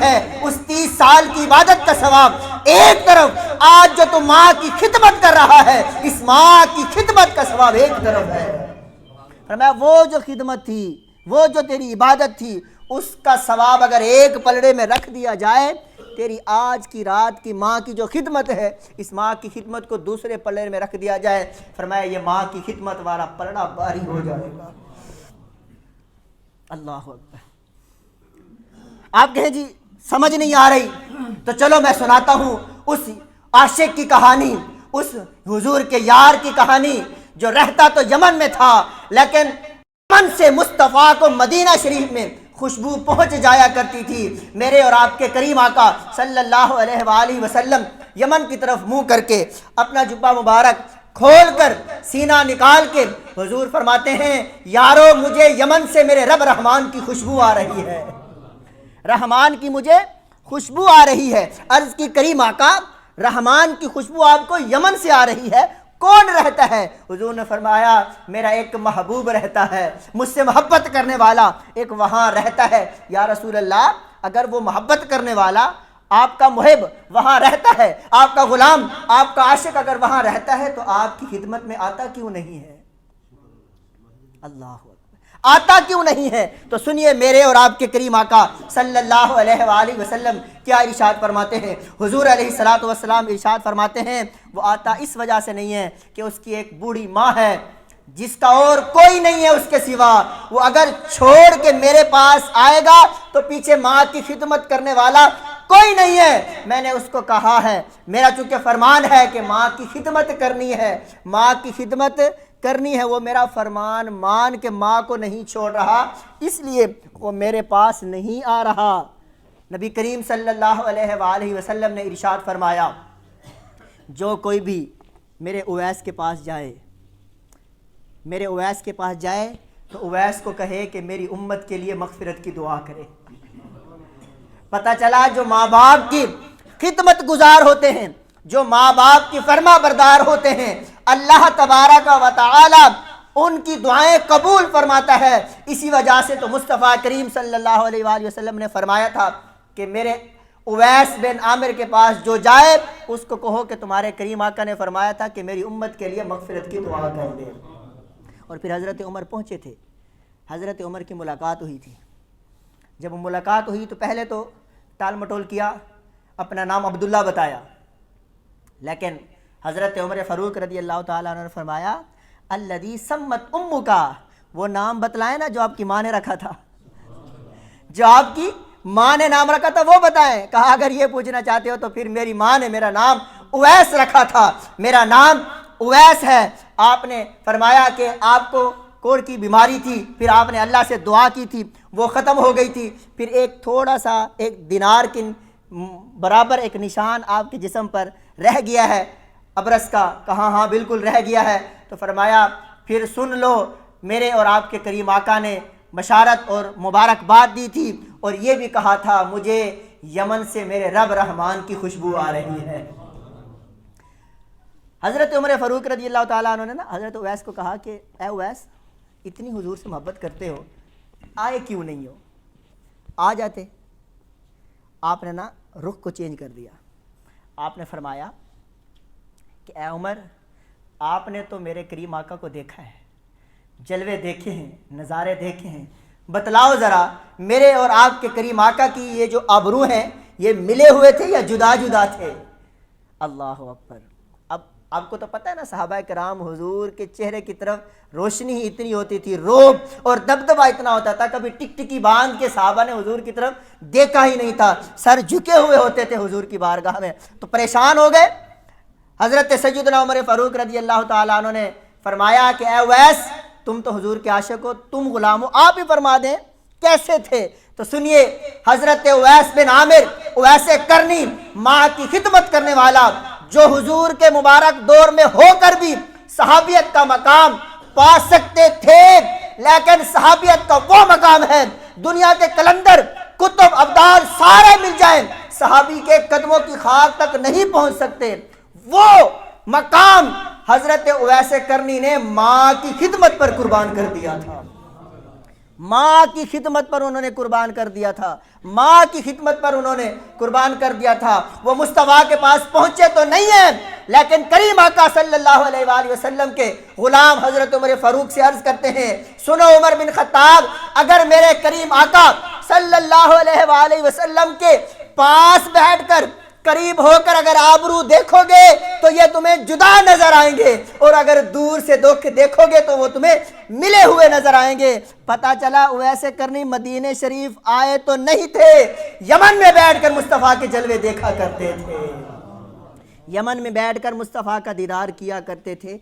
ہے اس 30 سال کی عبادت کا ثواب ایک طرف، آج جو تو ماں کی خدمت کر رہا ہے اس ماں کی خدمت کا ثواب ایک طرف ہے۔ فرمایا وہ جو خدمت تھی، وہ جو تیری عبادت تھی، اس کا ثواب اگر ایک پلڑے میں رکھ دیا جائے، تیری آج کی رات کی ماں کی جو خدمت ہے اس ماں کی خدمت کو دوسرے پلڑے میں رکھ دیا جائے، فرمایا یہ ماں کی خدمت والا پلڑا بھاری ہو جائے گا۔ اللہ اکبر۔ آپ کہیں جی سمجھ نہیں آ رہی، تو چلو میں سناتا ہوں اس عاشق کی کہانی، اس حضور کے یار کی کہانی جو رہتا تو یمن میں تھا، لیکن یمن سے مصطفیٰ کو مدینہ شریف میں خوشبو پہنچ جایا کرتی تھی۔ میرے اور آپ کے کریم آقا صلی اللہ علیہ وآلہ وسلم یمن کی طرف منہ کر کے اپنا جبہ مبارک کھول کر سینہ نکال کے حضور فرماتے ہیں یارو مجھے یمن سے میرے رب رحمان کی خوشبو آ رہی ہے، رحمان کی مجھے خوشبو آ رہی ہے۔ عرض کی کریم آقا رحمان کی خوشبو آپ کو یمن سے آ رہی ہے، کون رہتا ہے؟ حضور نے فرمایا میرا ایک محبوب رہتا ہے، مجھ سے محبت کرنے والا ایک وہاں رہتا ہے۔ یا رسول اللہ اگر وہ محبت کرنے والا آپ کا محب وہاں رہتا ہے، آپ کا غلام، آپ کا عاشق اگر وہاں رہتا ہے تو آپ کی خدمت میں آتا کیوں نہیں ہے؟ اللہ اکبر، آتا کیوں نہیں ہے؟ تو سنیے میرے اور آپ کے کریم آقا صلی اللہ علیہ وآلہ وسلم کیا ارشاد فرماتے ہیں۔ حضور علیہ الصلوۃ والسلام ارشاد فرماتے ہیں وہ آتا اس وجہ سے نہیں ہے کہ اس کی ایک بوڑھی ماں ہے جس کا اور کوئی نہیں ہے اس کے سوا، وہ اگر چھوڑ کے میرے پاس آئے گا تو پیچھے ماں کی خدمت کرنے والا کوئی نہیں ہے۔ میں نے اس کو کہا ہے، میرا چونکہ فرمان ہے کہ ماں کی خدمت کرنی ہے، ماں کی خدمت کرنی ہے، وہ میرا فرمان مان کے ماں کو نہیں چھوڑ رہا، اس لیے وہ میرے پاس نہیں آ رہا۔ نبی کریم صلی اللہ علیہ وآلہ وسلم نے ارشاد فرمایا جو کوئی بھی میرے اویس کے پاس جائے، میرے اویس کے پاس جائے تو اویس کو کہے کہ میری امت کے لیے مغفرت کی دعا کرے۔ پتہ چلا جو ماں باپ کی خدمت گزار ہوتے ہیں، جو ماں باپ کی فرما بردار ہوتے ہیں، اللہ تبارک و تعالی ان کی دعائیں قبول فرماتا ہے۔ اسی وجہ سے تو مصطفیٰ کریم صلی اللہ علیہ وآلہ وسلم نے فرمایا تھا کہ میرے اویس بن عامر کے پاس جو جائے اس کو کہو کہ تمہارے کریم آقا نے فرمایا تھا کہ میری امت کے لیے مغفرت کی دعا کر دے۔ اور پھر حضرت عمر پہنچے تھے، حضرت عمر کی ملاقات ہوئی تھی۔ جب ملاقات ہوئی تو پہلے تو ٹال مٹول کیا، اپنا نام عبداللہ بتایا، لیکن حضرت عمر فاروق رضی اللہ تعالیٰ عنہ نے فرمایا الذی سمت امک، وہ نام بتلائیں نا جو آپ کی ماں نے رکھا تھا، جو آپ کی ماں نے نام رکھا تھا وہ بتائیں۔ کہا اگر یہ پوچھنا چاہتے ہو تو پھر میری ماں نے میرا نام اویس رکھا تھا، میرا نام اویس ہے۔ آپ نے فرمایا کہ آپ کو کوڑ کی بیماری تھی، پھر آپ نے اللہ سے دعا کی تھی، وہ ختم ہو گئی تھی، پھر ایک تھوڑا سا ایک دینار کے برابر ایک نشان آپ کے جسم پر رہ گیا ہے ابرس کا۔ کہا ہاں بالکل رہ گیا ہے۔ تو فرمایا پھر سن لو، میرے اور آپ کے کریم آقا نے بشارت اور مبارکباد دی تھی اور یہ بھی کہا تھا مجھے یمن سے میرے رب رحمان کی خوشبو آ رہی ہے۔ حضرت عمر فاروق رضی اللہ تعالیٰ عنہ نے نا حضرت اویس کو کہا کہ اے اویس اتنی حضور سے محبت کرتے ہو، آئے کیوں نہیں ہو؟ آ جاتے۔ آپ نے نا رخ کو چینج کر دیا، آپ نے فرمایا کہ اے عمر آپ نے تو میرے کریم آقا کو دیکھا ہے، جلوے دیکھے ہیں، نظارے دیکھے ہیں، بتلاؤ ذرا میرے اور آپ کے کریم آقا کی یہ جو آبرو ہیں یہ ملے ہوئے تھے یا جدا جدا تھے؟ اللہ اکبر۔ اب آپ کو تو پتہ ہے نا صحابہ کرام حضور کے چہرے کی طرف روشنی ہی اتنی ہوتی تھی، روب اور دبدبہ اتنا ہوتا تھا، کبھی ٹک ٹکی باندھ کے صحابہ نے حضور کی طرف دیکھا ہی نہیں تھا، سر جھکے ہوئے ہوتے تھے حضور کی بارگاہ میں۔ تو پریشان ہو گئے۔ حضرت سیدنا عمر فاروق رضی اللہ تعالیٰ عنہ نے فرمایا کہ اے اویس تم تو حضور کے عاشق ہو، تم غلام ہو، آپ ہی فرما دیں کیسے تھے؟ تو سنیے حضرت اویس بن عامر اویس کرنی، ماں کی خدمت کرنے والا، جو حضور کے مبارک دور میں ہو کر بھی صحابیت کا مقام پا سکتے تھے، لیکن صحابیت کا وہ مقام ہے دنیا کے کلندر کتب ابدال سارے مل جائیں صحابی کے قدموں کی خاک تک نہیں پہنچ سکتے۔ وہ مقام حضرت اویس کرنی نے ماں کی خدمت پر قربان کر دیا تھا، ماں کی خدمت پر انہوں نے قربان کر دیا تھا، ماں کی خدمت پر انہوں نے قربان کر دیا تھا۔ وہ مصطفیٰ کے پاس پہنچے تو نہیں ہیں، لیکن کریم آقا صلی اللہ علیہ وآلہ وسلم کے غلام حضرت عمر فاروق سے عرض کرتے ہیں، سنو عمر بن خطاب، اگر میرے کریم آقا صلی اللہ علیہ وآلہ وسلم کے پاس بیٹھ کر قریب ہو کر اگر آبرو دیکھو گے تو یہ تمہیں جدا نظر آئیں گے، اور اگر دور سے دیکھو گے تو وہ تمہیں ملے ہوئے نظر آئیں گے۔ پتہ چلا ویسے کرنی مدینہ شریف آئے تو نہیں تھے، یمن میں بیٹھ کر مصطفیٰ کے جلوے دیکھا کرتے تھے، یمن میں بیٹھ کر مصطفیٰ کا دیدار کیا کرتے تھے۔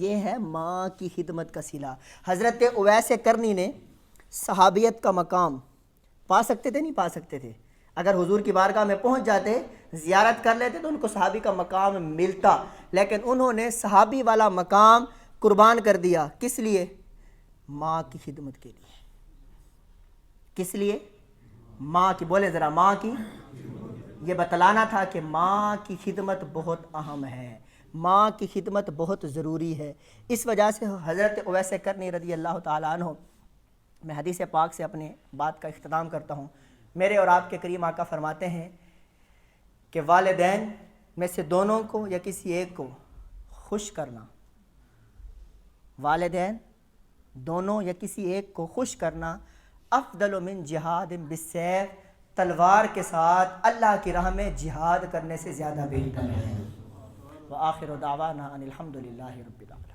یہ ہے ماں کی خدمت کا صلہ۔ حضرت اویس کرنی نے صحابیت کا مقام پا سکتے تھے، نہیں پا سکتے تھے؟ اگر حضور کی بارگاہ میں پہنچ جاتے، زیارت کر لیتے تو ان کو صحابی کا مقام ملتا، لیکن انہوں نے صحابی والا مقام قربان کر دیا۔ کس لیے؟ ماں کی خدمت کے لیے۔ کس لیے؟ ماں کی، بولے ذرا، ماں کی، یہ بتلانا تھا کہ ماں کی خدمت بہت اہم ہے، ماں کی خدمت بہت ضروری ہے۔ اس وجہ سے حضرت اویس کرنی رضی اللہ تعالیٰ عنہ، میں حدیث پاک سے اپنے بات کا اختتام کرتا ہوں، میرے اور آپ کے کریم آقا فرماتے ہیں کہ والدین میں سے دونوں کو یا کسی ایک کو خوش کرنا، والدین دونوں یا کسی ایک کو خوش کرنا افضل من جہاد بالسیف، تلوار کے ساتھ اللہ کی راہ میں جہاد کرنے سے زیادہ بہتر ہے۔ وآخر دعوانا ان الحمد للہ رب العالمین۔